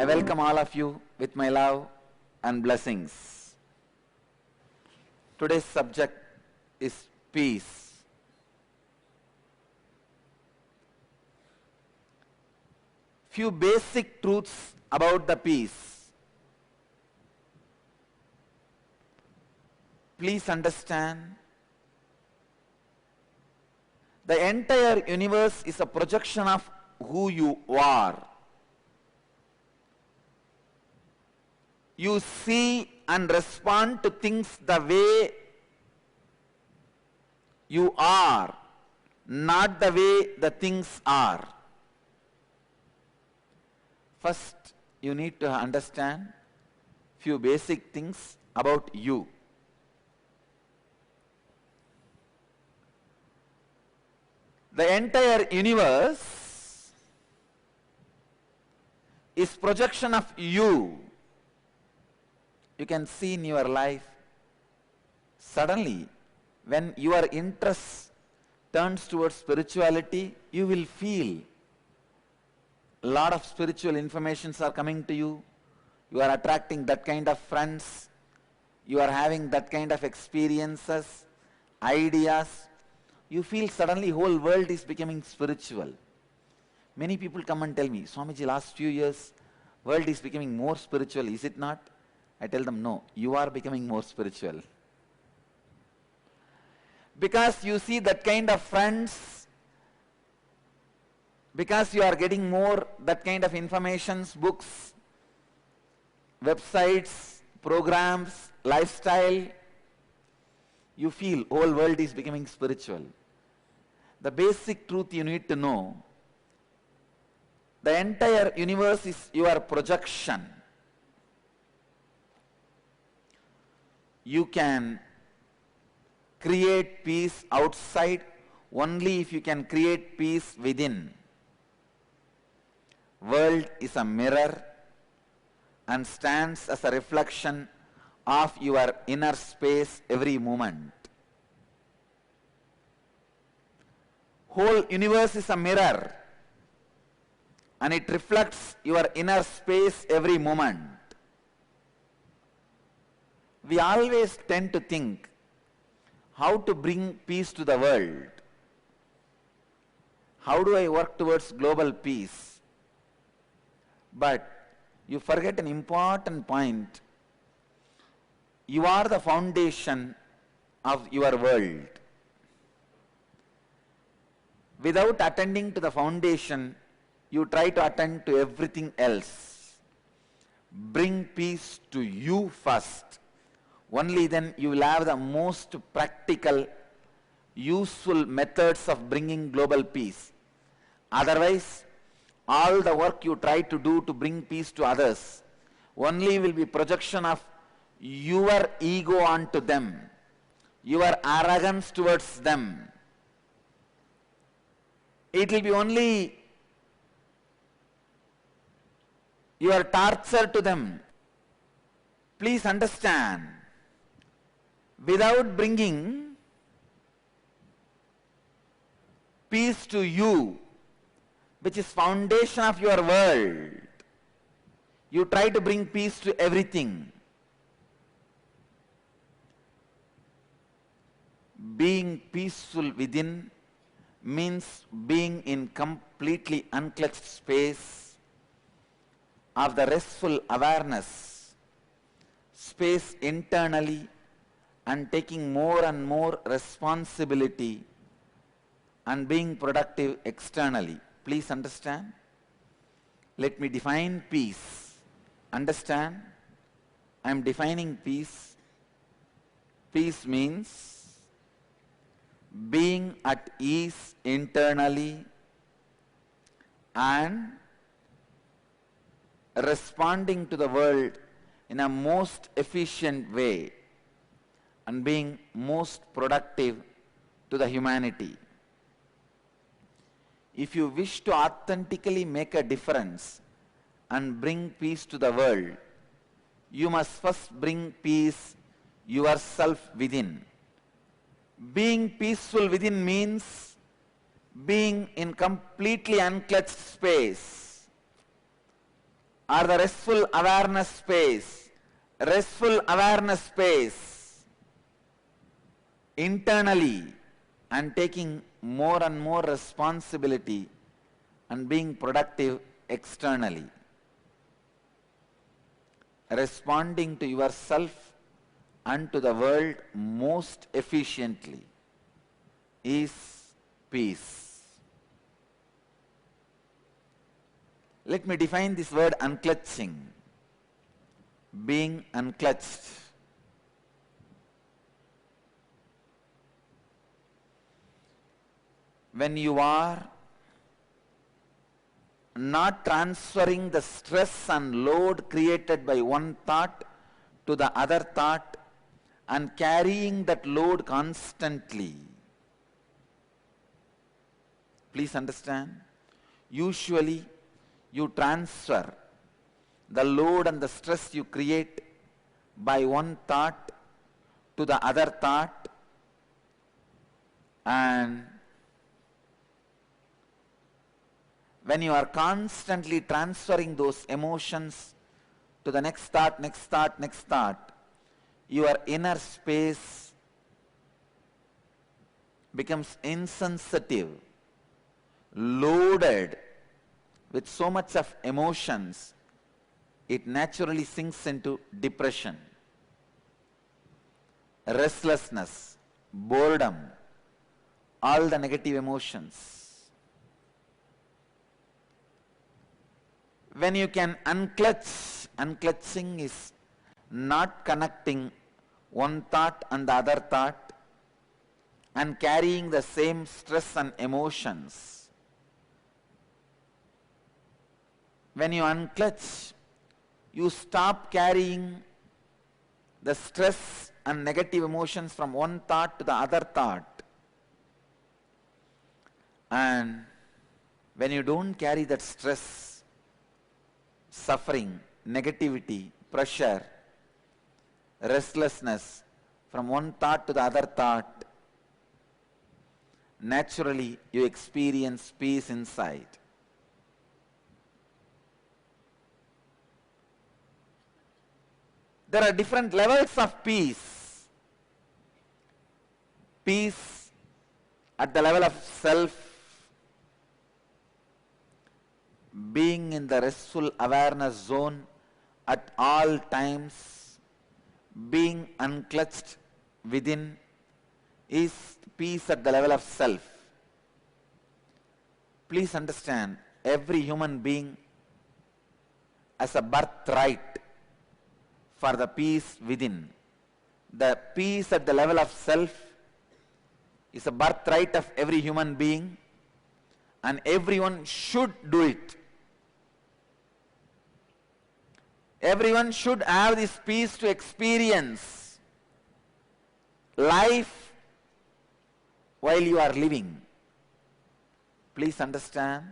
I welcome all of you with my love and blessings. Today's subject is peace. Few basic truths about the peace. Please understand, the entire universe is a projection of who you are. You see and respond to things the way you are, not the way the things are. First, you need to understand few basic things about you. The entire universe is projection of you. You can see in your life, suddenly when your interest turns towards spirituality, you will feel a lot of spiritual informations are coming to you. You are attracting that kind of friends. You are having that kind of experiences, ideas. You feel suddenly whole world is becoming spiritual. Many people come and tell me, Swamiji, last few years, world is becoming more spiritual, is it not? I tell them, no, you are becoming more spiritual. Because you see that kind of friends, because you are getting more that kind of informations, books, websites, programs, lifestyle, you feel whole world is becoming spiritual. The basic truth you need to know, the entire universe is your projection. You can create peace outside only if you can create peace within. World is a mirror and stands as a reflection of your inner space every moment. Whole universe is a mirror and it reflects your inner space every moment. We always tend to think how to bring peace to the world. How do I work towards global peace? But you forget an important point. You are the foundation of your world. Without attending to the foundation, you try to attend to everything else. Bring peace to you first. Only then you will have the most practical, useful methods of bringing global peace. Otherwise, all the work you try to do to bring peace to others only will be projection of your ego onto them, your arrogance towards them. It will be only your torture to them. Please understand, without bringing peace to you, which is foundation of your world, you try to bring peace to everything. Being peaceful within means being in completely unclutched space of the restful awareness, space internally, and taking more and more responsibility and being productive externally. Please understand. Let me define peace. Understand, I am defining peace. Peace means being at ease internally and responding to the world in a most efficient way and being most productive to the humanity. If you wish to authentically make a difference and bring peace to the world, you must first bring peace yourself within. Being peaceful within means being in completely unclutched space or the restful awareness space. Restful awareness space internally and taking more and more responsibility and being productive externally. Responding to yourself and to the world most efficiently is peace. Let me define this word unclutching. Being unclutched. When you are not transferring the stress and load created by one thought to the other thought and carrying that load constantly. Please understand, usually you transfer the load and the stress you create by one thought to the other thought, and when you are constantly transferring those emotions to the next thought, next thought, next thought, your inner space becomes insensitive, loaded with so much of emotions, it naturally sinks into depression, restlessness, boredom, all the negative emotions. When you can unclutch, unclutching is not connecting one thought and the other thought and carrying the same stress and emotions. When you unclutch, you stop carrying the stress and negative emotions from one thought to the other thought. And when you don't carry that stress, suffering, negativity, pressure, restlessness from one thought to the other thought, naturally you experience peace inside. There are different levels of peace. Peace at the level of self, being in the restful awareness zone at all times, being unclutched within, is peace at the level of self. Please understand, every human being has a birthright for the peace within. The peace at the level of self is a birthright of every human being, and everyone should do it. Everyone should have this peace to experience life while you are living. Please understand.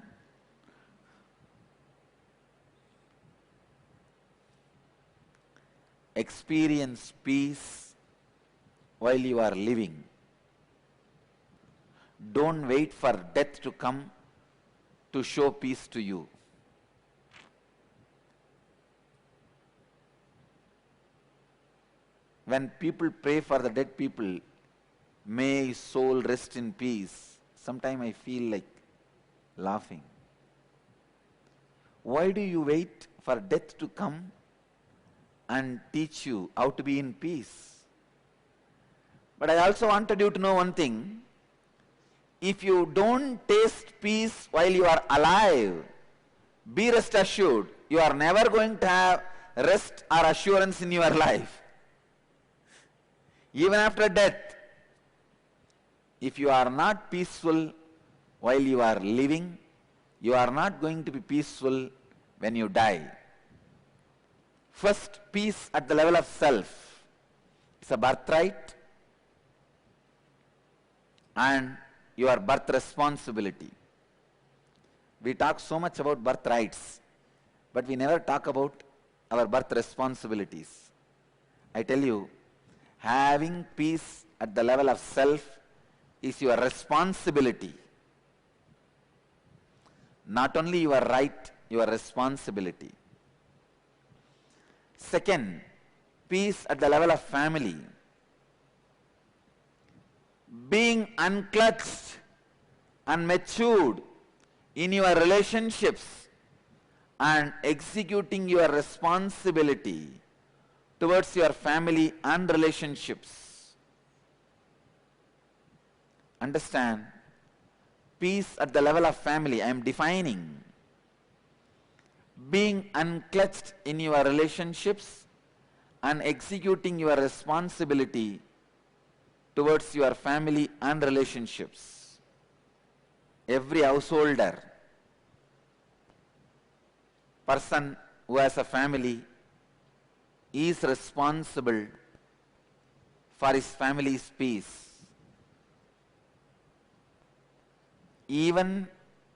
Experience peace while you are living. Don't wait for death to come to show peace to you. When people pray for the dead people, may his soul rest in peace, sometimes I feel like laughing. Why do you wait for death to come and teach you how to be in peace? But I also wanted you to know one thing. If you don't taste peace while you are alive, be rest assured, you are never going to have rest or assurance in your life. Even after death, if you are not peaceful while you are living, you are not going to be peaceful when you die. First, peace at the level of self. It's a birthright and your birth responsibility. We talk so much about birthrights, but we never talk about our birth responsibilities. I tell you, having peace at the level of self is your responsibility. Not only your right, your responsibility. Second, peace at the level of family. Being unclutched and matured in your relationships and executing your responsibility towards your family and relationships. Understand? Peace at the level of family, I am defining. Being unclutched in your relationships and executing your responsibility towards your family and relationships. Every householder, person who has a family, is responsible for his family's peace. Even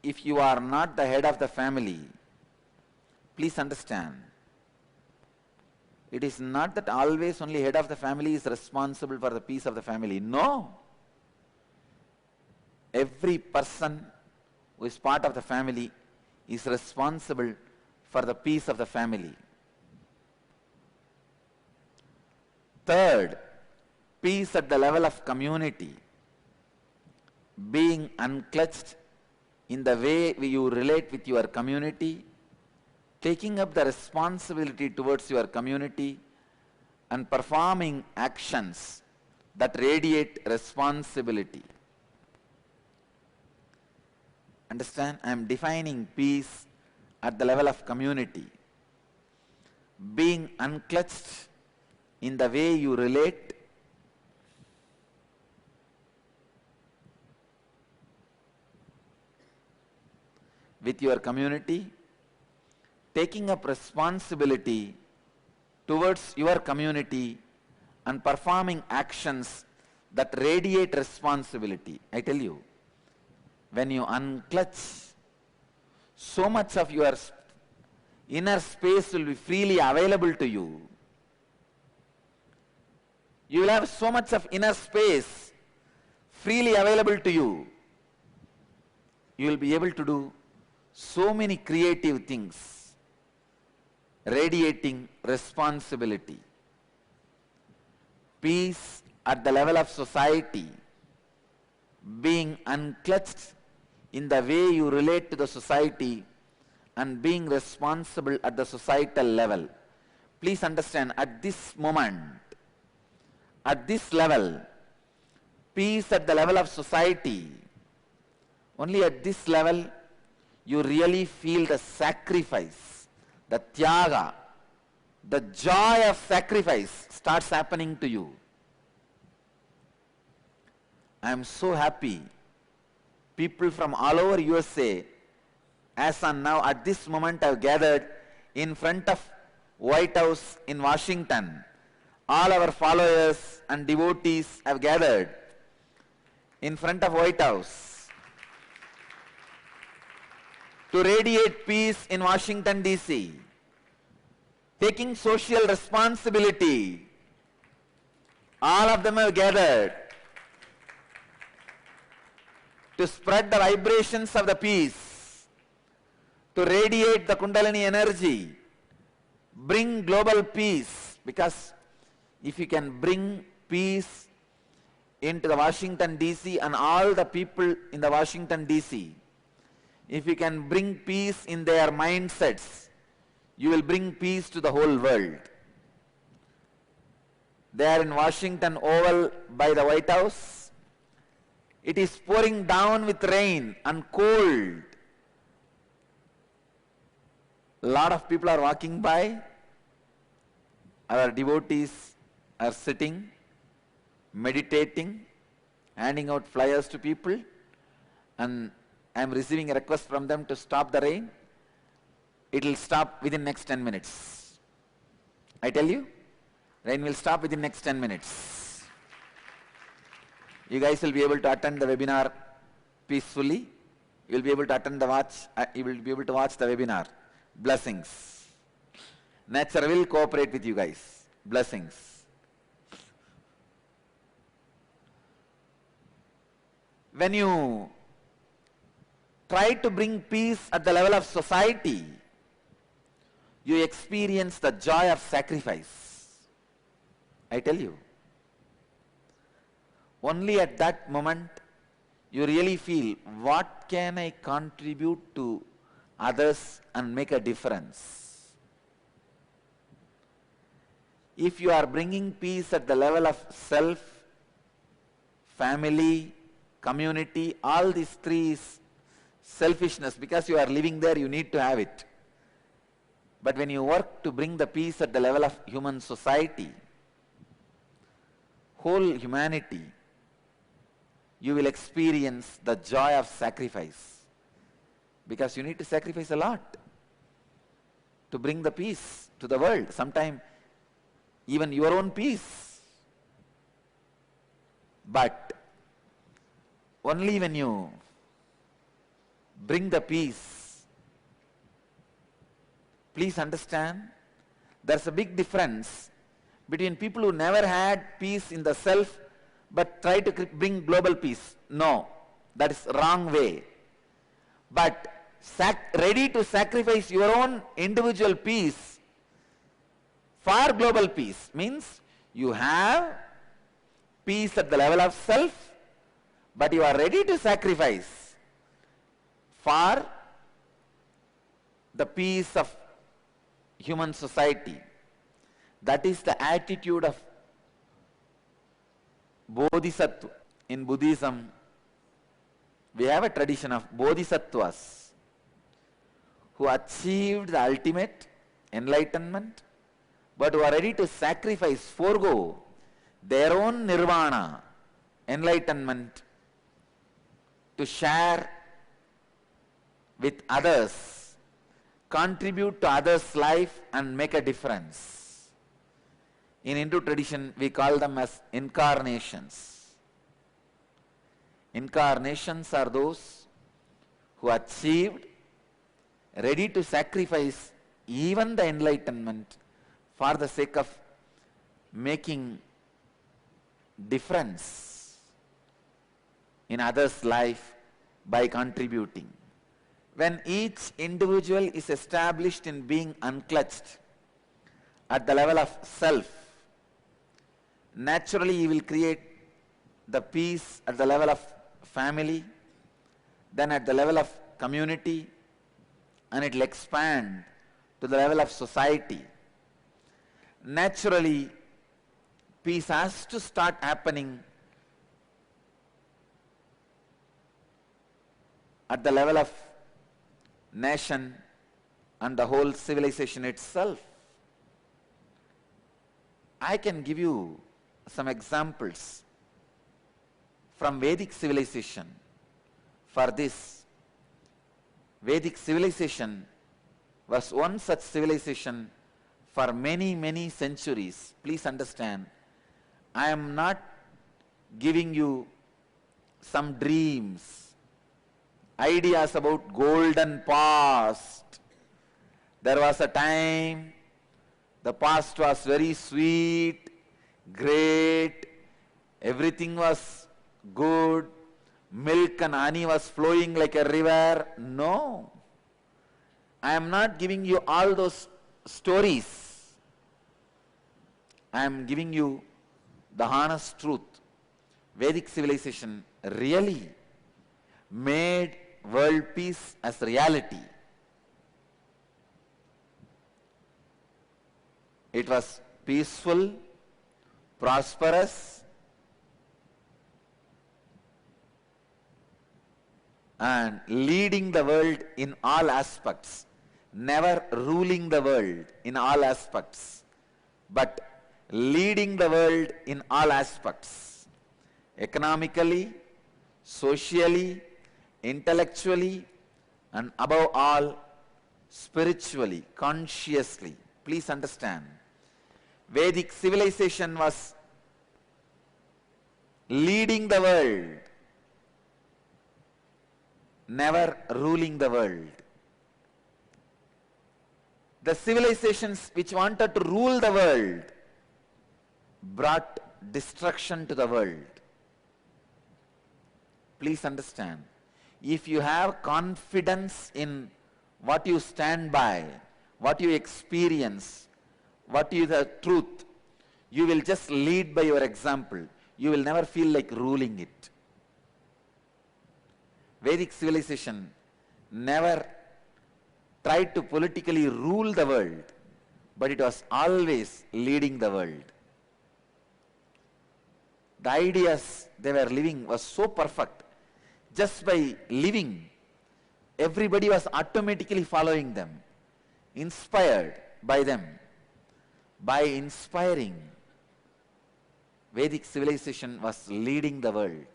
if you are not the head of the family, please understand, it is not that always only head of the family is responsible for the peace of the family. No. Every person who is part of the family is responsible for the peace of the family. Third, peace at the level of community. Being unclutched in the way you relate with your community, taking up the responsibility towards your community and performing actions that radiate responsibility. Understand? I am defining peace at the level of community. Being unclutched in the way you relate with your community, taking up responsibility towards your community and performing actions that radiate responsibility. I tell you, when you unclutch, so much of your inner space will be freely available to you. You will have so much of inner space freely available to you. You will be able to do so many creative things, radiating responsibility. Peace at the level of society, being unclutched in the way you relate to the society and being responsible at the societal level. Please understand, at this moment, at this level, peace at the level of society, only at this level you really feel the sacrifice, the tyaga, the joy of sacrifice starts happening to you. I am so happy. People from all over USA, as on now, at this moment, have gathered in front of White House in Washington. All our followers and devotees have gathered in front of White House to radiate peace in Washington, D.C., taking social responsibility. All of them have gathered to spread the vibrations of the peace, to radiate the Kundalini energy, bring global peace, because if you can bring peace into the Washington, D.C. and all the people in the Washington, D.C., if you can bring peace in their mindsets, you will bring peace to the whole world. They are in Washington Oval by the White House. It is pouring down with rain and cold. A lot of people are walking by. Our devotees are sitting, meditating, handing out flyers to people, and I am receiving a request from them to stop the rain. It will stop within next 10 minutes. I tell you, rain will stop within next 10 minutes. You guys will be able to attend the webinar peacefully. You will be able to attend the you will be able to watch the webinar. Blessings. Nature will cooperate with you guys. Blessings. When you try to bring peace at the level of society, you experience the joy of sacrifice. I tell you. Only at that moment you really feel, what can I contribute to others and make a difference? If you are bringing peace at the level of self, family, community, all these three is selfishness. Because you are living there, you need to have it. But when you work to bring the peace at the level of human society, whole humanity, you will experience the joy of sacrifice. Because you need to sacrifice a lot to bring the peace to the world. Sometimes even your own peace. But only when you bring the peace, please understand, there's a big difference between people who never had peace in the self but try to bring global peace. No, that is wrong way. But ready to sacrifice your own individual peace for global peace means you have peace at the level of self, but you are ready to sacrifice for the peace of human society. That is the attitude of Bodhisattva. In Buddhism, we have a tradition of Bodhisattvas who achieved the ultimate enlightenment, but who are ready to sacrifice, forego their own nirvana, enlightenment, to share with others, contribute to others' life and make a difference. In Hindu tradition, we call them as incarnations. Incarnations are those who achieved, ready to sacrifice even the enlightenment for the sake of making difference in others' life by contributing. When each individual is established in being unclutched at the level of self, naturally he will create the peace at the level of family, then at the level of community, and it will expand to the level of society. Naturally, peace has to start happening at the level of nation and the whole civilization itself. I can give you some examples from Vedic civilization. For this, Vedic civilization was one such civilization for many, many centuries. Please understand, I am not giving you some dreams, ideas about golden past. There was a time, the past was very sweet, great, everything was good, milk and honey was flowing like a river. No. I am not giving you all those stories. I am giving you the honest truth. Vedic civilization really made world peace as reality. It was peaceful, prosperous, and leading the world in all aspects, never ruling the world in all aspects, but leading the world in all aspects, economically, socially, intellectually, and above all, spiritually, consciously. Please understand, Vedic civilization was leading the world, never ruling the world. The civilizations which wanted to rule the world brought destruction to the world. Please understand, if you have confidence in what you stand by, what you experience, what is the truth, you will just lead by your example. You will never feel like ruling it. Vedic civilization never tried to politically rule the world, but it was always leading the world. The ideas they were living was so perfect. Just by living, everybody was automatically following them, inspired by them. By inspiring, Vedic civilization was leading the world.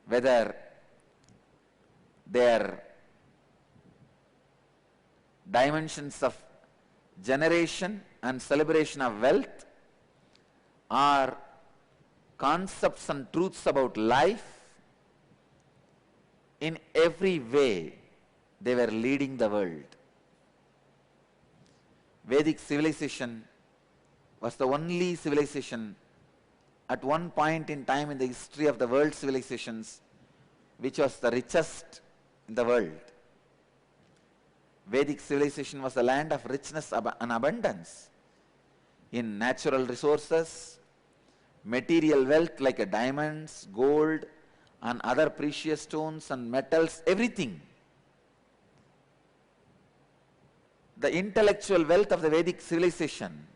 Whether their dimensions of generation and celebration of wealth, or concepts and truths about life, in every way they were leading the world. Vedic civilization was the only civilization at one point in time in the history of the world civilizations which was the richest in the world. Vedic civilization was a land of richness and abundance in natural resources, material wealth like diamonds, gold, and other precious stones and metals, everything. The intellectual wealth of the Vedic civilization.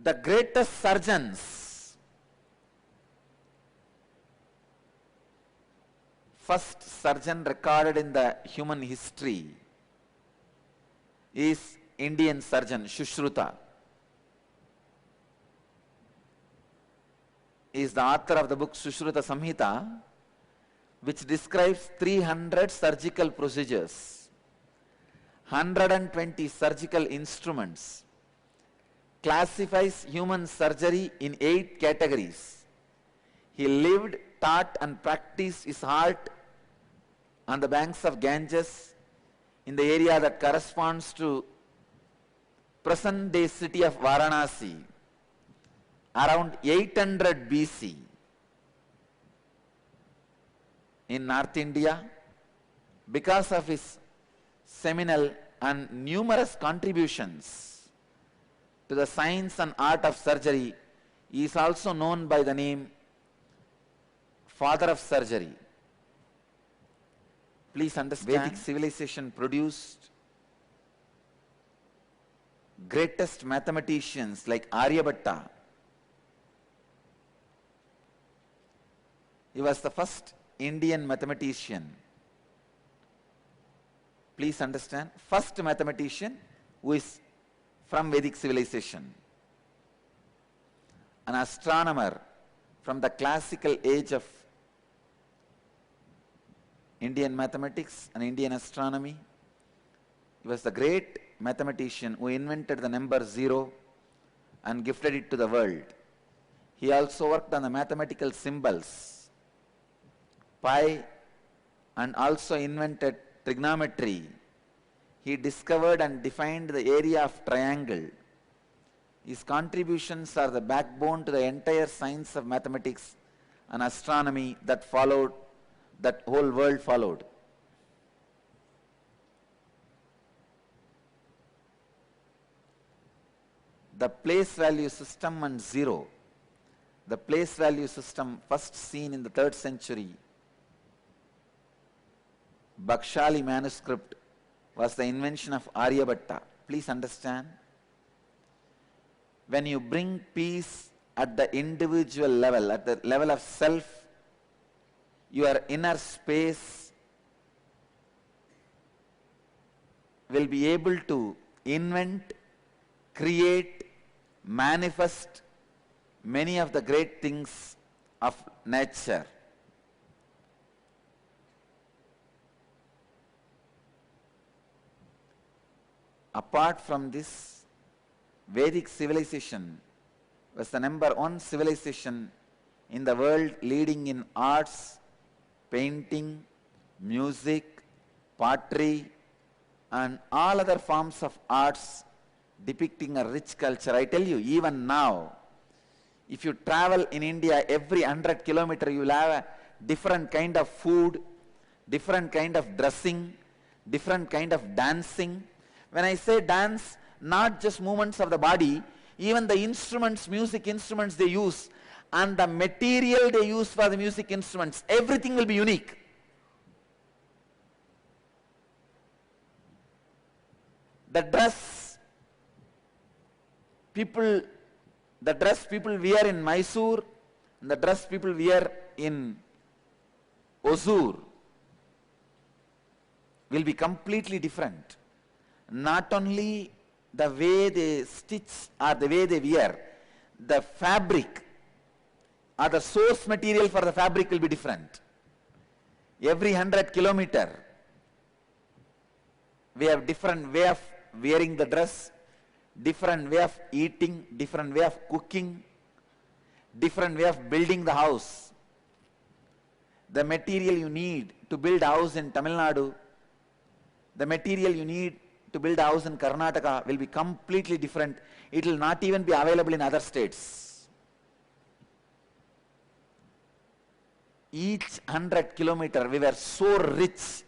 The greatest surgeons, first surgeon recorded in the human history is Indian surgeon Sushruta. He is the author of the book Sushruta Samhita, which describes 300 surgical procedures, 120 surgical instruments, classifies human surgery in 8 categories. He lived, taught and practiced his art on the banks of Ganges in the area that corresponds to present day city of Varanasi around 800 BC in North India. Because of his seminal and numerous contributions to the science and art of surgery, he is also known by the name Father of Surgery. Please understand, Vedic civilization produced greatest mathematicians like Aryabhatta. He was the first Indian mathematician. Please understand, first mathematician who is from Vedic civilization. An astronomer from the classical age of Indian mathematics and Indian astronomy. He was the great mathematician who invented the number 0 and gifted it to the world. He also worked on the mathematical symbols, pi, and also invented trigonometry. He discovered and defined the area of triangle. His contributions are the backbone to the entire science of mathematics and astronomy that followed, that whole world followed. The place value system and 0. The place value system first seen in the 3rd century. Bakshali manuscript was the invention of Aryabhatta. Please understand, when you bring peace at the individual level, at the level of self, your inner space will be able to invent, create, manifest many of the great things of nature. Apart from this, Vedic civilization was the #1 civilization in the world leading in arts, painting, music, pottery, and all other forms of arts depicting a rich culture. I tell you, even now, if you travel in India, every 100 kilometers you will have a different kind of food, different kind of dressing, different kind of dancing. When I say dance, not just movements of the body, even the instruments, music instruments they use, and the material they use for the music instruments, everything will be unique. The dress people wear in Mysore, and the dress people wear in Hosur will be completely different. Not only the way they stitch or the way they wear, the fabric or the source material for the fabric will be different. Every 100 kilometer, we have different way of wearing the dress, different way of eating, different way of cooking, different way of building the house. The material you need to build a house in Tamil Nadu, the material you need to build a house in Karnataka will be completely different. It will not even be available in other states. Each 100 kilometer we were so rich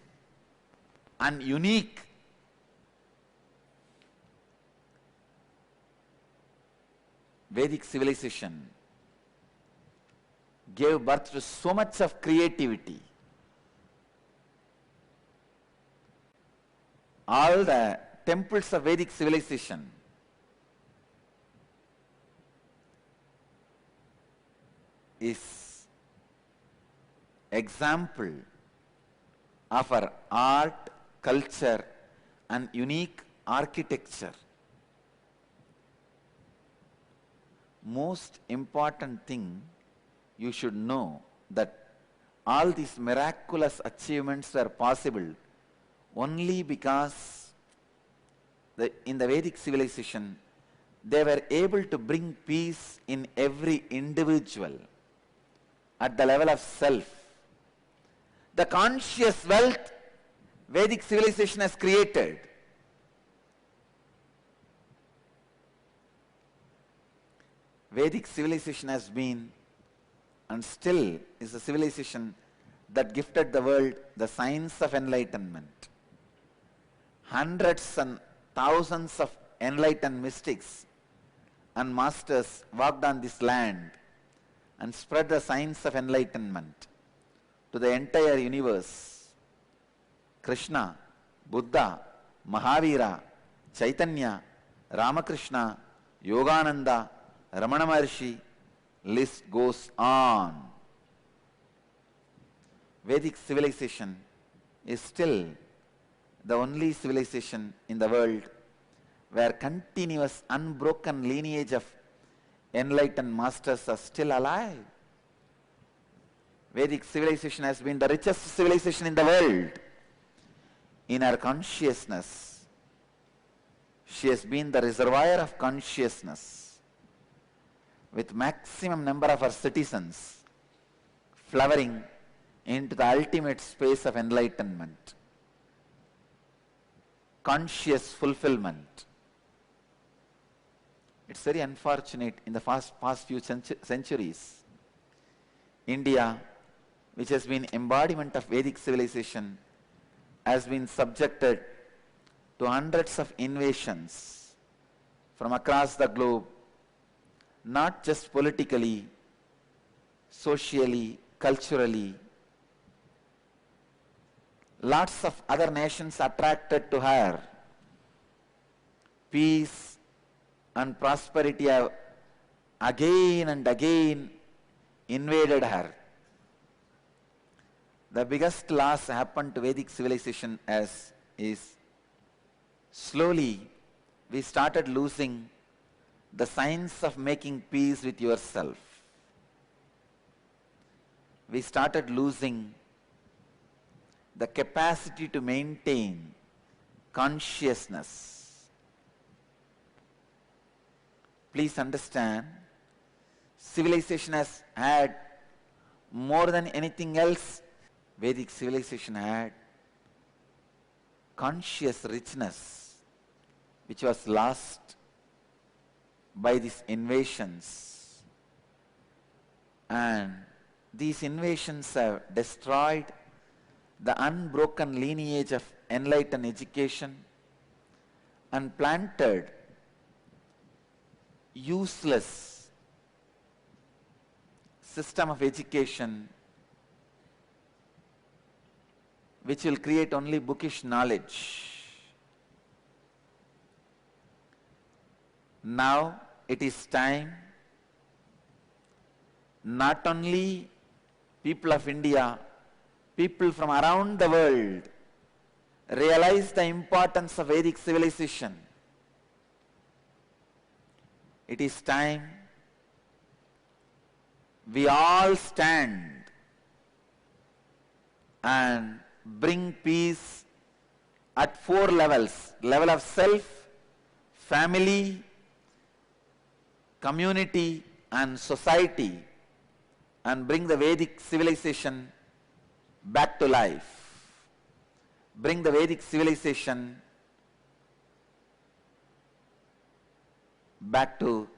and unique. Vedic civilization gave birth to so much of creativity. All the temples of Vedic civilization is example of our art, culture and unique architecture. Most important thing you should know that all these miraculous achievements were possible only because in the Vedic civilization they were able to bring peace in every individual at the level of self. The conscious wealth Vedic civilization has created. Vedic civilization has been and still is a civilization that gifted the world the science of enlightenment. Hundreds and thousands of enlightened mystics and masters walked on this land and spread the science of enlightenment to the entire universe. Krishna, Buddha, Mahavira, Chaitanya, Ramakrishna, Yogananda, Ramana Maharshi, list goes on. Vedic civilization is still the only civilization in the world where continuous unbroken lineage of enlightened masters are still alive. Vedic civilization has been the richest civilization in the world. In our consciousness, she has been the reservoir of consciousness, with maximum number of our citizens flowering into the ultimate space of enlightenment, conscious fulfillment. It's very unfortunate in the past few centuries, India, which has been embodiment of Vedic civilization, has been subjected to hundreds of invasions from across the globe, not just politically, socially, culturally. Lots of other nations attracted to her. Peace and prosperity have again and again invaded her. The biggest loss happened to Vedic civilization is slowly we started losing the science of making peace with yourself. We started losing the capacity to maintain consciousness. Please understand, civilization has had more than anything else. Vedic civilization had conscious richness which was lost by these invasions, and these invasions have destroyed the unbroken lineage of enlightened education and planted useless system of education which will create only bookish knowledge. Now it is time not only people of India, people from around the world realize the importance of Vedic civilization. It is time we all stand and bring peace at 4 levels: level of self, family, community and society, and bring the Vedic civilization back to life. Bring the Vedic civilization back to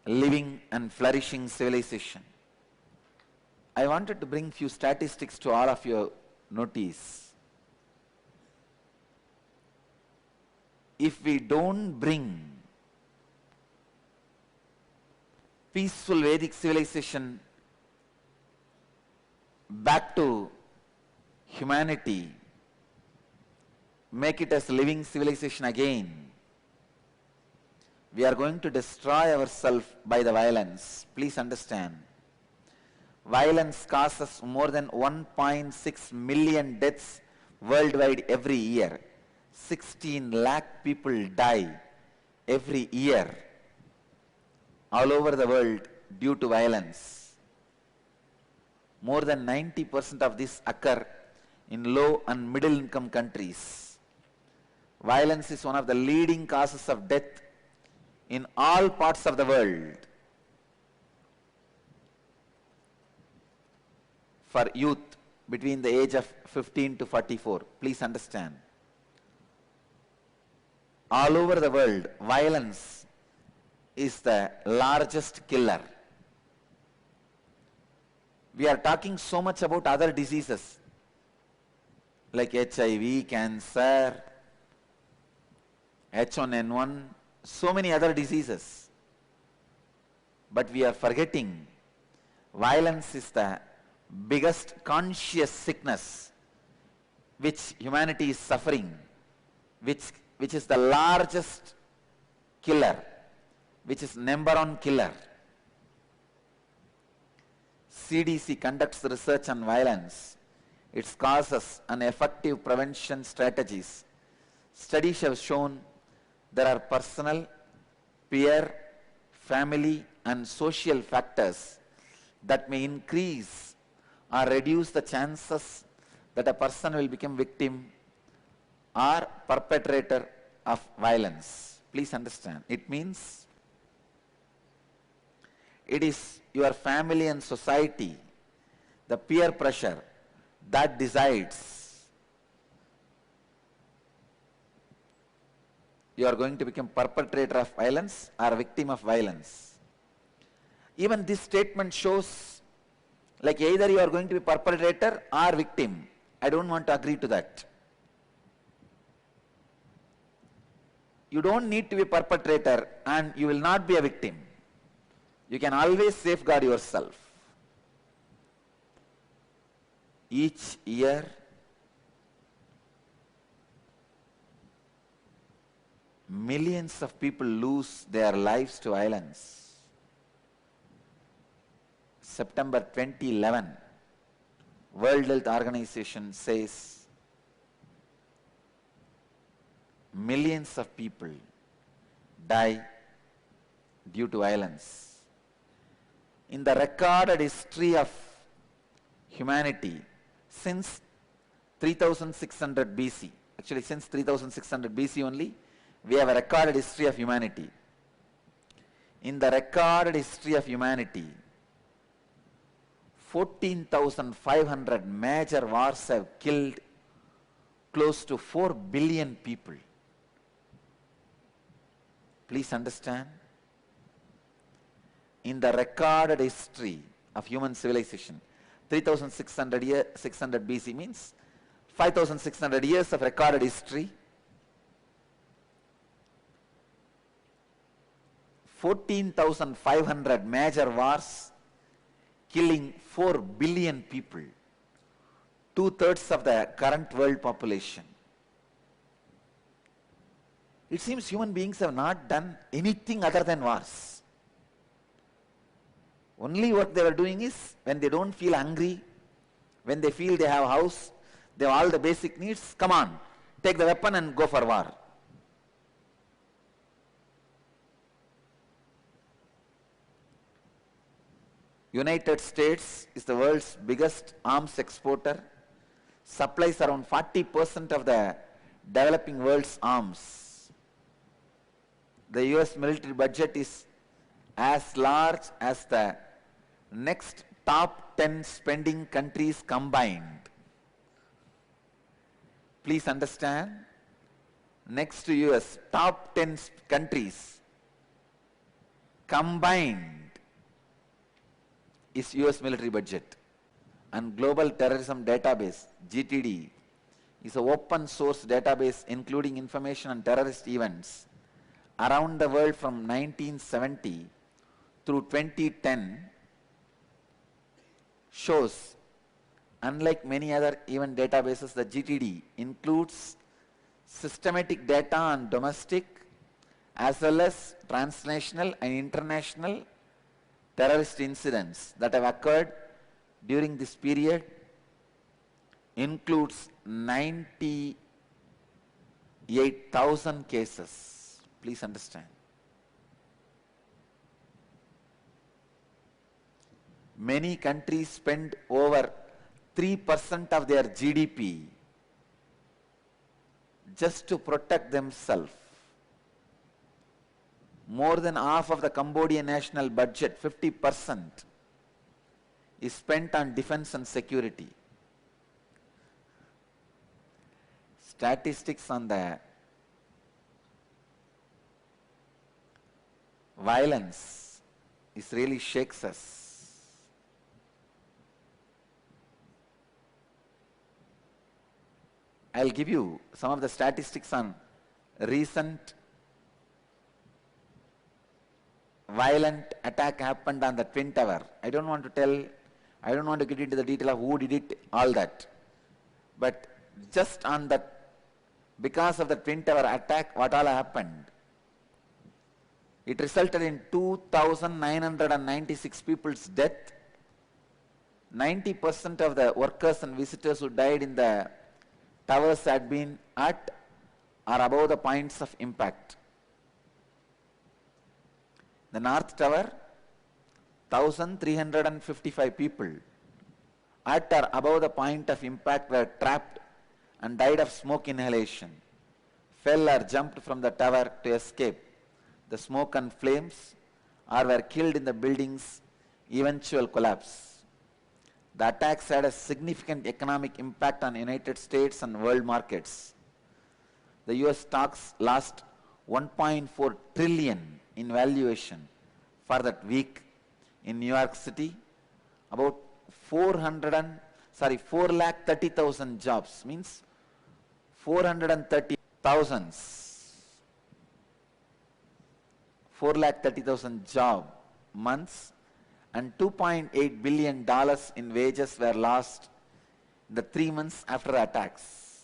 living and flourishing civilization. I wanted to bring few statistics to all of your notice. If we don't bring peaceful Vedic civilization back to humanity, make it as a living civilization again, we are going to destroy ourselves by the violence. Please understand. Violence causes more than 1.6 million deaths worldwide every year. 16 lakh people die every year all over the world due to violence. More than 90% of this occur in low and middle income countries. Violence is one of the leading causes of death in all parts of the world. For youth between the age of 15 to 44, please understand. All over the world, violence is the largest killer. We are talking so much about other diseases like HIV, cancer, H1N1, so many other diseases. But we are forgetting violence is the biggest conscious sickness which humanity is suffering, which is the largest killer, which is number one killer. CDC conducts research on violence, its causes and effective prevention strategies. Studies have shown there are personal, peer, family and social factors that may increase or reduce the chances that a person will become victim or perpetrator of violence. Please understand. It means it is your family and society, the peer pressure that decides you are going to become perpetrator of violence or victim of violence. Even this statement shows like either you are going to be perpetrator or victim. I don't want to agree to that. You don't need to be perpetrator and you will not be a victim. You can always safeguard yourself. Each year, millions of people lose their lives to violence. September 2011, World Health Organization says millions of people die due to violence. In the recorded history of humanity since 3600 BC, actually since 3600 BC only, we have a recorded history of humanity. In the recorded history of humanity, 14,500 major wars have killed close to 4 billion people. Please understand. In the recorded history of human civilization, 3600 BC means 5,600 years of recorded history, 14,500 major wars, killing 4 billion people, 2/3 of the current world population. It seems human beings have not done anything other than wars. Only what they were doing is, when they don't feel hungry, when they feel they have a house, they have all the basic needs, come on, take the weapon and go for war. United States is the world's biggest arms exporter, supplies around 40% of the developing world's arms. The US military budget is as large as the next top 10 spending countries combined. Please understand, next to US, top 10 countries combined is US military budget. And Global Terrorism Database, GTD, is an open source database including information on terrorist events around the world from 1970 through 2010, shows, unlike many other event databases, the GTD includes systematic data on domestic as well as transnational and international terrorist incidents that have occurred during this period, includes 98,000 cases. Please understand. Many countries spend over 3% of their GDP just to protect themselves. More than half of the Cambodian national budget, 50%, is spent on defense and security. Statistics on the violence is really shakes us. I'll give you some of the statistics on recent violent attack happened on the Twin Tower. I don't want to get into the detail of who did it, all that. But just on that, because of the Twin Tower attack, what all happened? It resulted in 2,996 people's death. 90% of the workers and visitors who died in the towers had been at or above the points of impact. The North Tower, 1,355 people at or above the point of impact were trapped and died of smoke inhalation, fell or jumped from the tower to escape the smoke and flames, or were killed in the building's eventual collapse. The attacks had a significant economic impact on United States and world markets. The US stocks lost 1.4 trillion in valuation for that week in New York City. About 430,000 jobs, means 430,000 job months, and $2.8 billion in wages were lost in the 3 months after the attacks.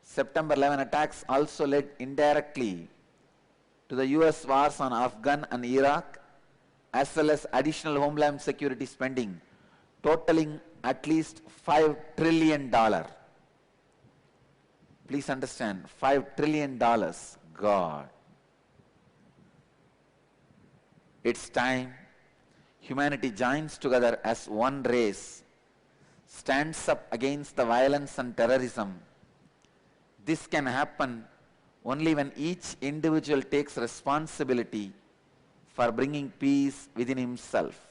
September 11 attacks also led indirectly to the US wars on Afghan and Iraq, as well as additional homeland security spending totaling at least $5 trillion. Please understand, $5 trillion, God. It's time humanity joins together as one race, stands up against the violence and terrorism. This can happen only when each individual takes responsibility for bringing peace within himself.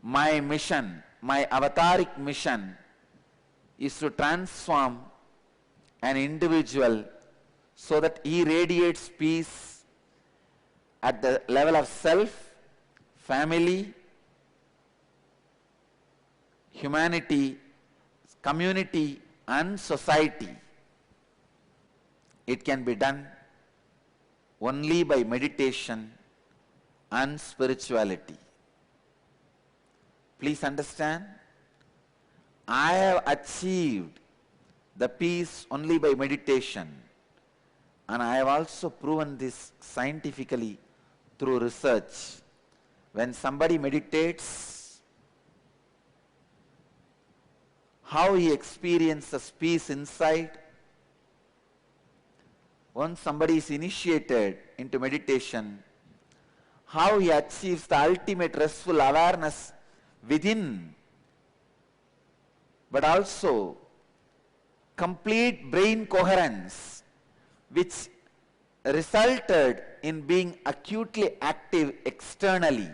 My mission, my avataric mission, is to transform an individual so that he radiates peace at the level of self, family, humanity, community and society. It can be done only by meditation and spirituality. Please understand, I have achieved the peace only by meditation, and I have also proven this scientifically through research. When somebody meditates, how he experiences peace inside. Once somebody is initiated into meditation, how he achieves the ultimate restful awareness within, but also complete brain coherence, which resulted in being acutely active externally.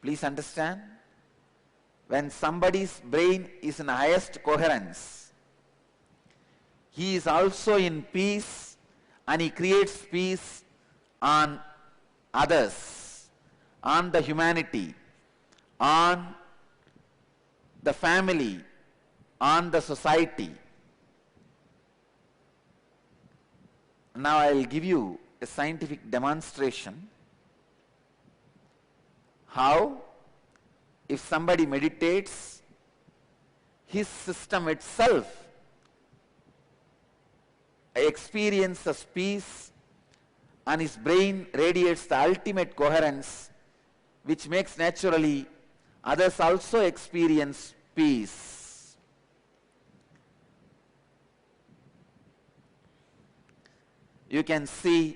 Please understand, when somebody's brain is in highest coherence, he is also in peace, and he creates peace on others, on the humanity, on the family, on the society. Now I will give you a scientific demonstration how, if somebody meditates, his system itself experiences peace, and his brain radiates the ultimate coherence, which makes naturally others also experience peace. You can see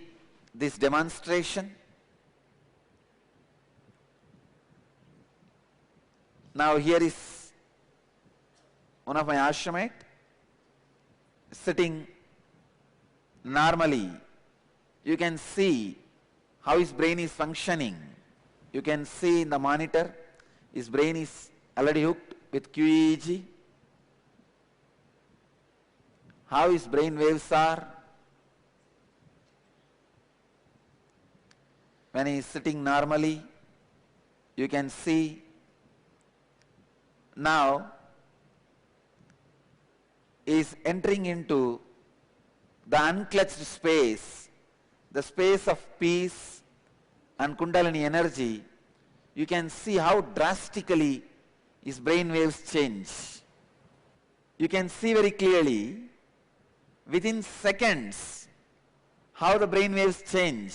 this demonstration. Now here is one of my ashramite sitting normally. You can see how his brain is functioning. You can see in the monitor, his brain is already hooked with QEEG. How his brain waves are. When he is sitting normally, you can see. Now he is entering into the unclutched space, the space of peace and Kundalini energy. You can see how drastically his brain waves change. You can see very clearly within seconds how the brain waves change,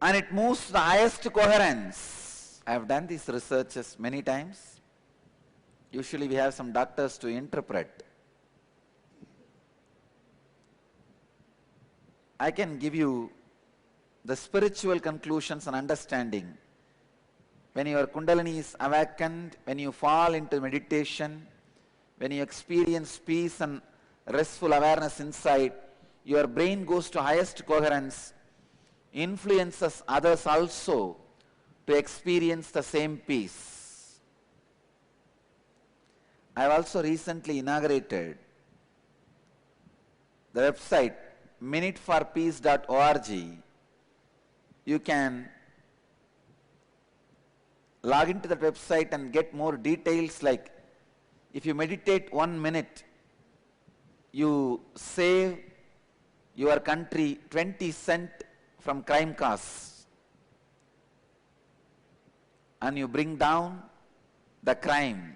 and it moves to the highest coherence. I have done these researches many times. Usually we have some doctors to interpret. I can give you the spiritual conclusions and understanding. When your Kundalini is awakened, when you fall into meditation, when you experience peace and restful awareness inside, your brain goes to highest coherence, influences others also to experience the same peace. I have also recently inaugurated the website minuteforpeace.org. You can log into that website and get more details, like if you meditate 1 minute, you save your country 20 cents from crime costs, and you bring down the crime.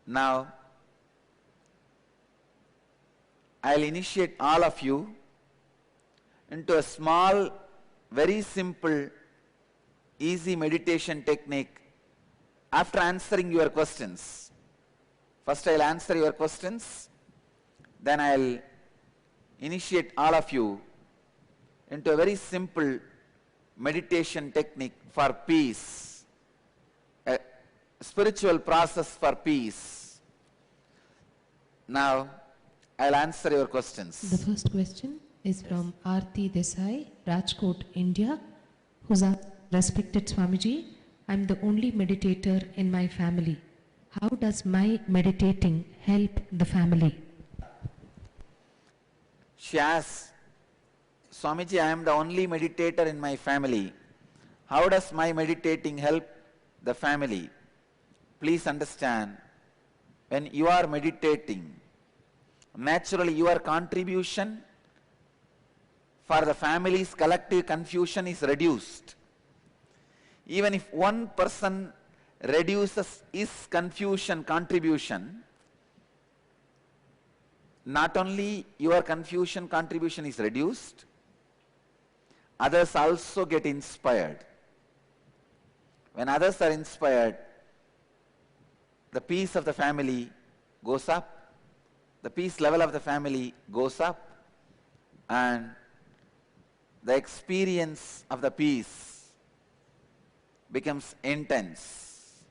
Now, I'll initiate all of you into a small, very simple, easy meditation technique after answering your questions. First I'll answer your questions, then I'll initiate all of you into a very simple meditation technique for peace, a spiritual process for peace. Now, I'll answer your questions. The first question is from Aarti Desai, Rajkot, India, who's asked, respected Swamiji, I'm the only meditator in my family. How does my meditating help the family? She asks, Swamiji, I am the only meditator in my family. How does my meditating help the family? Please understand, when you are meditating, naturally your contribution for the family's collective confusion is reduced. Even if one person reduces his confusion contribution, not only your confusion contribution is reduced, others also get inspired. When others are inspired, the peace of the family goes up, the peace level of the family goes up, and the experience of the peace becomes intense.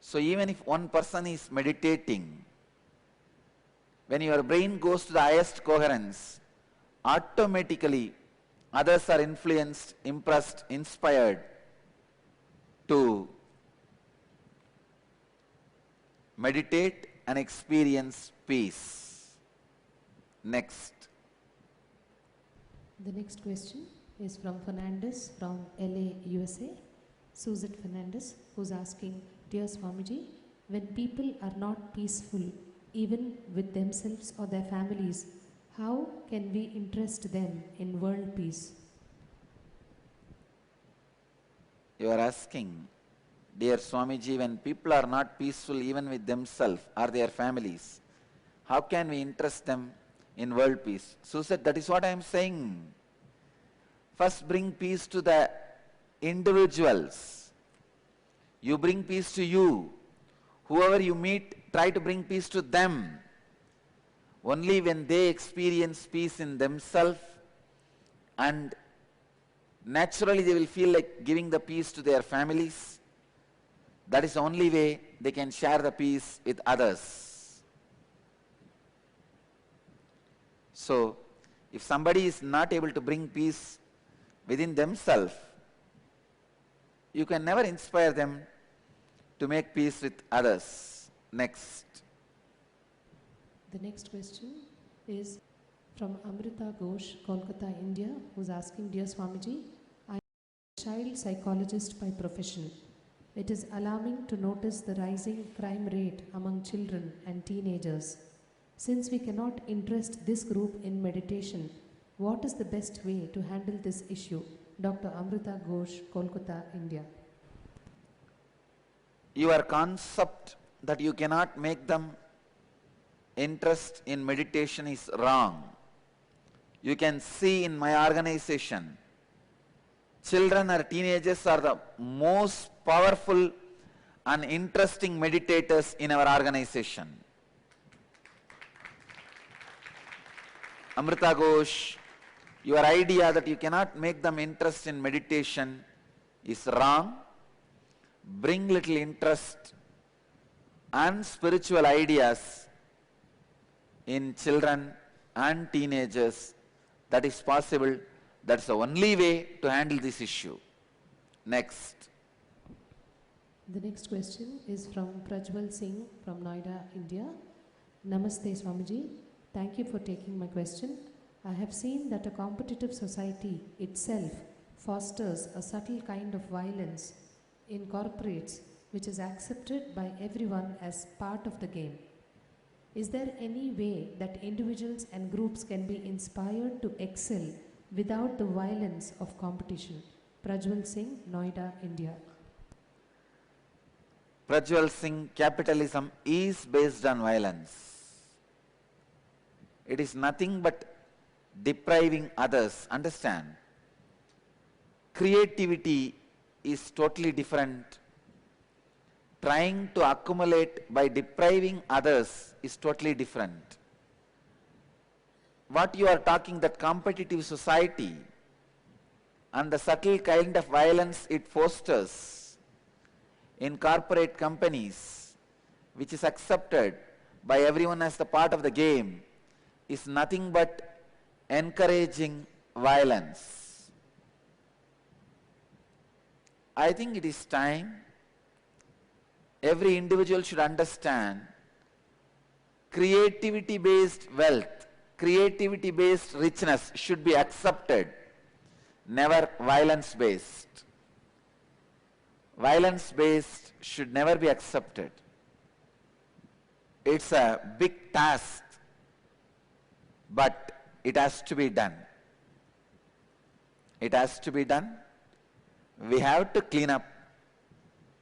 So even if one person is meditating, when your brain goes to the highest coherence, automatically others are influenced, impressed, inspired to meditate and experience peace. Next. The next question is from Fernandez from LA, USA. Suzette Fernandez, who's asking, Dear Swamiji, when people are not peaceful, even with themselves or their families, how can we interest them in world peace? You are asking, Dear Swamiji, when people are not peaceful even with themselves or their families, how can we interest them in world peace? Suzette, that is what I am saying. First bring peace to the individuals. You bring peace to you. Whoever you meet, try to bring peace to them. Only when they experience peace in themselves, and naturally they will feel like giving the peace to their families, that is the only way they can share the peace with others. So, if somebody is not able to bring peace within themselves, you can never inspire them to make peace with others. Next. The next question is from Amrita Ghosh, Kolkata, India, who's asking, Dear Swamiji, I am a child psychologist by profession. It is alarming to notice the rising crime rate among children and teenagers. Since we cannot interest this group in meditation, what is the best way to handle this issue? Dr. Amrita Ghosh, Kolkata, India. Your concept that you cannot make them interest in meditation is wrong. You can see in my organization, children or teenagers are the most powerful and interesting meditators in our organization. Amrita Ghosh, your idea that you cannot make them interest in meditation is wrong. Bring little interest and spiritual ideas in children and teenagers. That is possible. That's the only way to handle this issue. Next. The next question is from Prajwal Singh from Noida, India. Namaste Swamiji. Thank you for taking my question. I have seen that a competitive society itself fosters a subtle kind of violence in corporates which is accepted by everyone as part of the game. Is there any way that individuals and groups can be inspired to excel without the violence of competition? Prajwal Singh, Noida, India. Prajwal Singh, capitalism is based on violence. It is nothing but depriving others. Understand? Creativity is totally different. Trying to accumulate by depriving others is totally different. What you are talking, that competitive society and the subtle kind of violence it fosters in corporate companies, which is accepted by everyone as the part of the game, is nothing but encouraging violence. I think it is time every individual should understand creativity-based wealth creativity-based richness should be accepted, never violence-based. Violence-based should never be accepted. It's a big task, but it has to be done. It has to be done. We have to clean up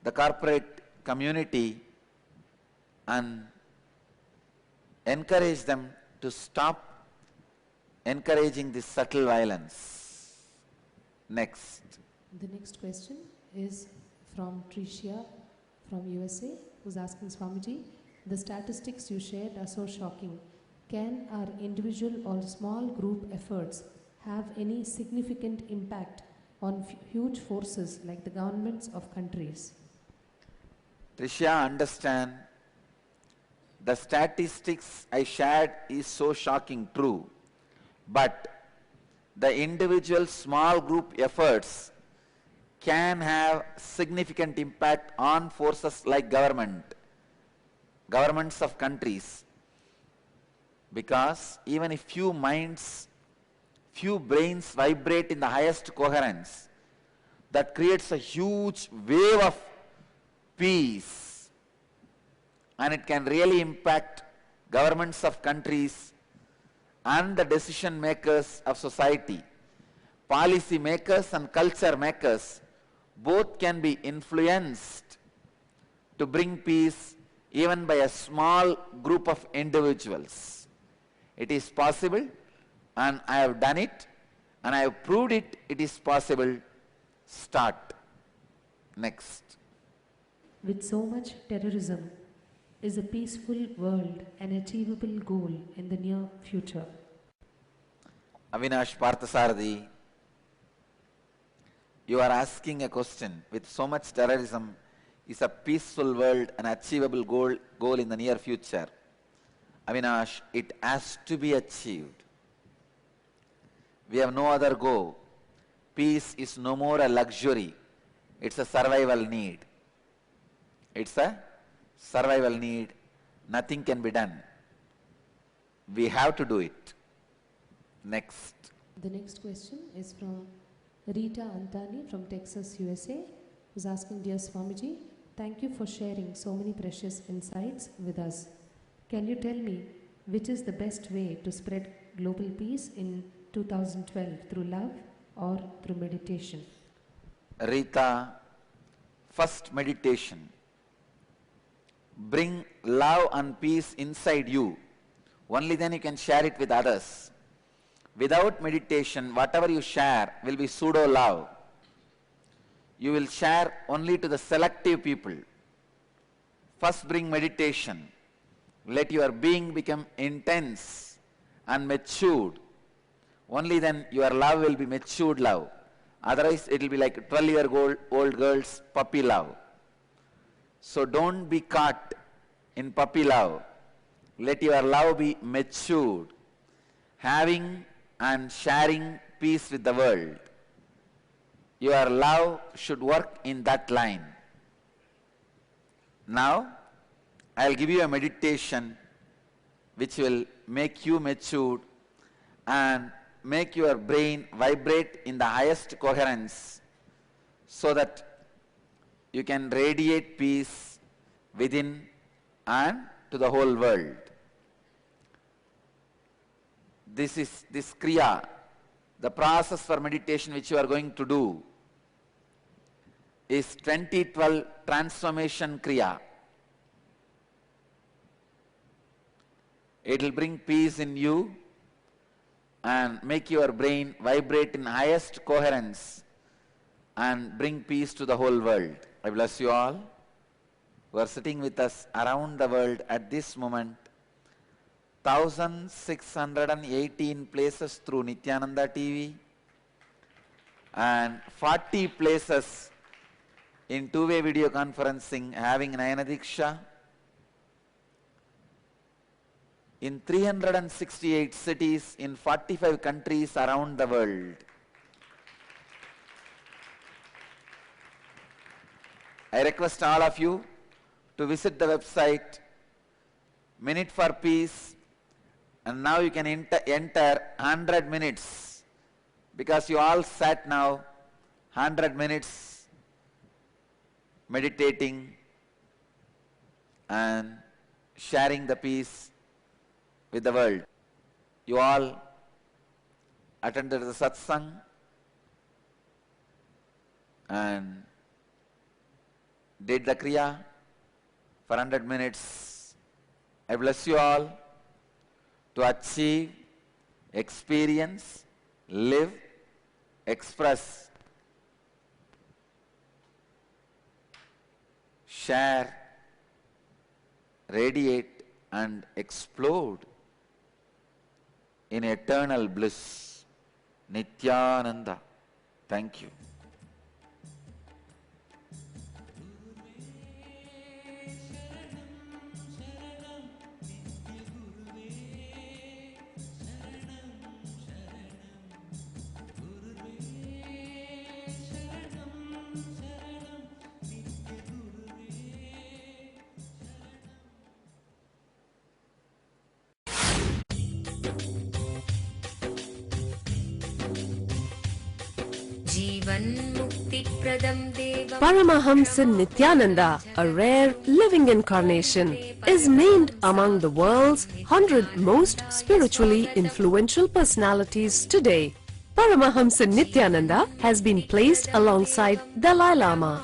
the corporate community and encourage them to stop encouraging this subtle violence. Next. The next question is from Tricia from USA, who's asking Swamiji, the statistics you shared are so shocking. Can our individual or small group efforts have any significant impact on huge forces like the governments of countries? Tricia, understand, the statistics I shared is so shocking, true, but the individual small group efforts can have significant impact on forces like governments of countries, because even if few minds, few brains vibrate in the highest coherence, that creates a huge wave of peace, and it can really impact governments of countries and the decision makers of society. Policy makers and culture makers both can be influenced to bring peace even by a small group of individuals. It is possible, and I have done it, and I have proved it, it is possible. Start. Next. With so much terrorism, is a peaceful world an achievable goal in the near future? Avinash Parthasarathi, you are asking a question. With so much terrorism, is a peaceful world an achievable goal in the near future? Avinash, it has to be achieved. We have no other goal. Peace is no more a luxury. It's a survival need. It's a survival need. Nothing can be done. We have to do it. Next. The next question is from Rita Antani from Texas, USA, who's asking, Dear Swamiji, thank you for sharing so many precious insights with us. Can you tell me which is the best way to spread global peace in 2012, through love or through meditation? Rita, first meditation. Bring love and peace inside you. Only then you can share it with others. Without meditation, whatever you share will be pseudo-love. You will share only to the selective people. First bring meditation. Let your being become intense and matured. Only then your love will be matured love. Otherwise it will be like 12-year-old girl's puppy love. So don't be caught in puppy love. Let your love be matured, having and sharing peace with the world. Your love should work in that line. Now, I'll give you a meditation which will make you matured and make your brain vibrate in the highest coherence so that you can radiate peace within and to the whole world. This Kriya, the process for meditation which you are going to do, is 2012 Transformation Kriya. It will bring peace in you and make your brain vibrate in highest coherence and bring peace to the whole world. I bless you all who are sitting with us around the world at this moment. 1,618 places through Nityananda TV and 40 places in two-way video conferencing having Nayana Diksha. In 368 cities in 45 countries around the world. I request all of you to visit the website Minute for Peace And now you can enter 100 minutes, because you all sat now 100 minutes meditating and sharing the peace with the world. You all attended the satsang and did the kriya for 100 minutes. I bless you all to achieve, experience, live, express, share, radiate and explode in eternal bliss. Nityananda. Thank you. Paramahamsa Nityananda, a rare living incarnation, is named among the world's 100 most spiritually influential personalities today. Paramahamsa Nityananda has been placed alongside Dalai Lama,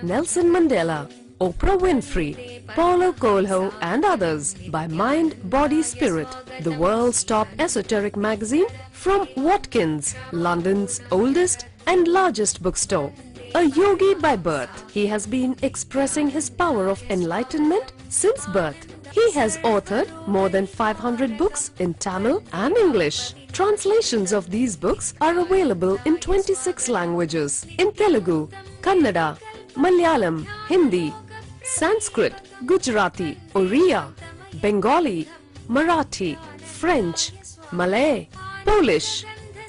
Nelson Mandela, Oprah Winfrey, Paulo Coelho and others by Mind, Body, Spirit, the world's top esoteric magazine from Watkins, London's oldest and largest bookstore. A yogi by birth, he has been expressing his power of enlightenment since birth. He has authored more than 500 books in Tamil and English. Translations of these books are available in 26 languages in Telugu, Kannada, Malayalam, Hindi, Sanskrit, Gujarati, Oriya, Bengali, Marathi, French, Malay, Polish,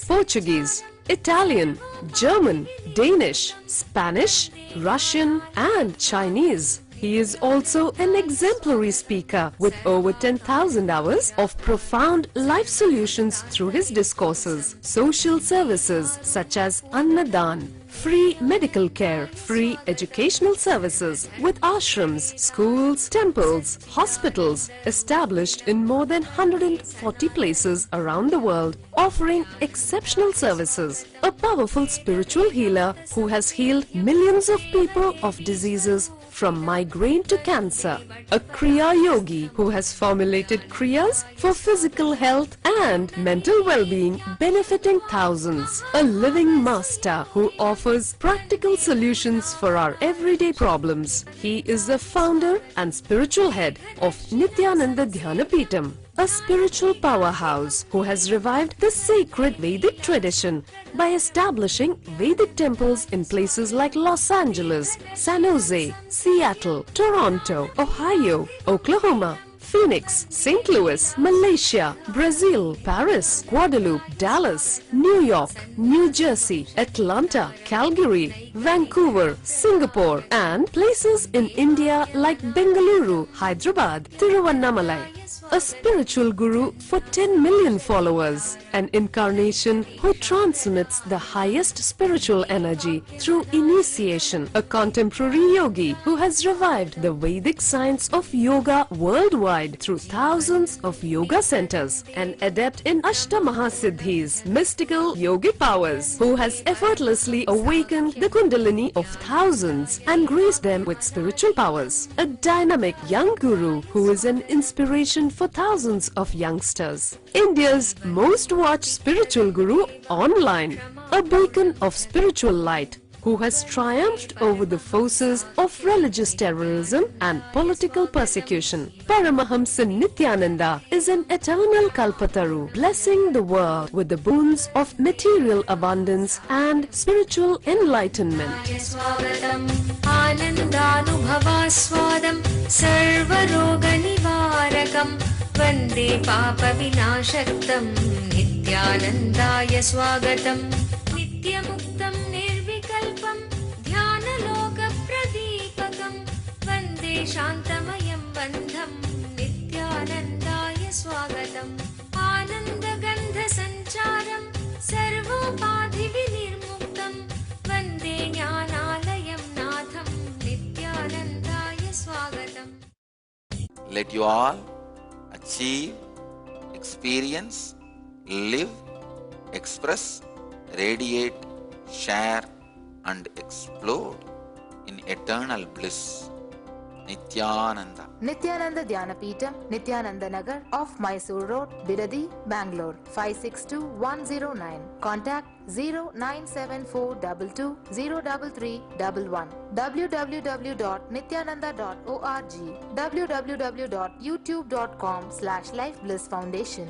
Portuguese, Italian, German, Danish, Spanish, Russian and Chinese. He is also an exemplary speaker with over 10,000 hours of profound life solutions through his discourses. Social services such as Annadan, free medical care, free educational services with ashrams, schools, temples, hospitals established in more than 140 places around the world, offering exceptional services. A powerful spiritual healer who has healed millions of people of diseases from migraine to cancer. A Kriya Yogi who has formulated Kriyas for physical health and mental well-being, benefiting thousands. A living master who offers practical solutions for our everyday problems. He is the founder and spiritual head of Nityananda Dhyanapitham, a spiritual powerhouse who has revived the sacred Vedic tradition by establishing Vedic temples in places like Los Angeles, San Jose, Seattle, Toronto, Ohio, Oklahoma, Phoenix, St. Louis, Malaysia, Brazil, Paris, Guadeloupe, Dallas, New York, New Jersey, Atlanta, Calgary, Vancouver, Singapore, and places in India like Bengaluru, Hyderabad, Tiruvannamalai. A spiritual guru for 10 million followers, an incarnation who transmits the highest spiritual energy through initiation, a contemporary yogi who has revived the Vedic science of yoga worldwide through thousands of yoga centers, an adept in Ashtamahasiddhis, mystical yogic powers, who has effortlessly awakened the Kundalini of thousands and graced them with spiritual powers, a dynamic young guru who is an inspiration for thousands of youngsters, India's most watched spiritual guru online, a beacon of spiritual light who has triumphed over the forces of religious terrorism and political persecution. Paramahamsa Nityananda is an eternal Kalpataru, blessing the world with the boons of material abundance and spiritual enlightenment. वन्दे पापविनाशक्तं नित्यानन्दाय स्वागतं नित्यमुक्तं निर्विकल्पं ध्यानलोकप्रदीपकं वन्दे शान्तमयं बन्धं नित्यानन्दाय स्वागतम् Let you all achieve, experience, live, express, radiate, share and explode in eternal bliss. Nityananda. Nityananda Dhyanapitham, Nityananda Nagar off Mysore Road, Bidadi, Bangalore 562109. Contact 09742203311. www.nityananda.org. www.youtube.com/Life Bliss Foundation.